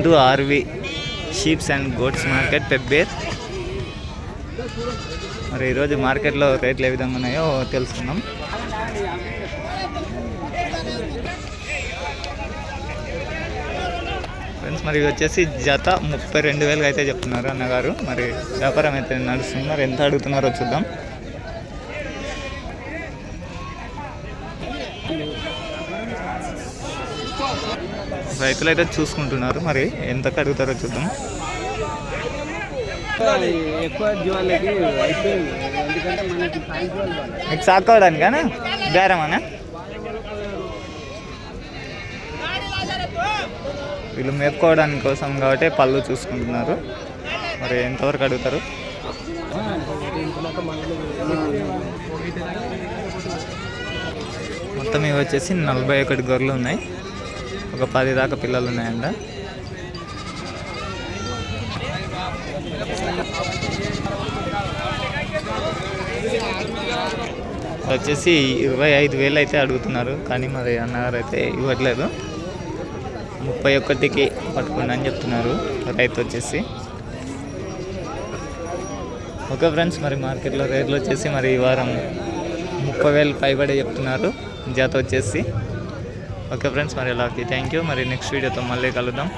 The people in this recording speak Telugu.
చందు ఆర్వి sheeps and goats market Pebbair. మరి ఈరోజు మార్కెట్లో రేట్లు ఏ విధంగా ఉన్నాయో తెలుసుకుందాం. ఫ్రెండ్స్ మరి వచ్చేసి జత 32,000 అయితే చెప్తున్నారు అన్నగారు. మరి వ్యాపారం అయితే నడుస్తున్నారు, ఎంత అడుగుతున్నారో చూద్దాం. రైతులు అయితే చూసుకుంటున్నారు, మరి ఎంతకు అడుగుతారో చూద్దాం. మీకు సాకోవడానికా బేరమనా? వీళ్ళు మేపుకోవడానికి కోసం కాబట్టి పళ్ళు చూసుకుంటున్నారు. మరి ఎంతవరకు అడుగుతారు? మొత్తం ఇవి వచ్చేసి 41 గొర్రెలు ఉన్నాయి, ఒక 10 దాకా పిల్లలు ఉన్నాయంట. వచ్చేసి 25,000 అయితే అడుగుతున్నారు, కానీ మరి అన్నగారు అయితే ఇవ్వట్లేదు. 31కి పట్టుకోండి అని చెప్తున్నారు రైతు వచ్చేసి. ఓకే ఫ్రెండ్స్, మరి మార్కెట్లో రేట్లు వచ్చేసి మరి ఈ వారం 30,000 పైబడి చెప్తున్నారు జత వచ్చేసి. ఓకే ఫ్రెండ్స్, మరి అలాగే థ్యాంక్ యూ. మరి నెక్స్ట్ వీడియోతో మళ్ళీ కలుద్దాం.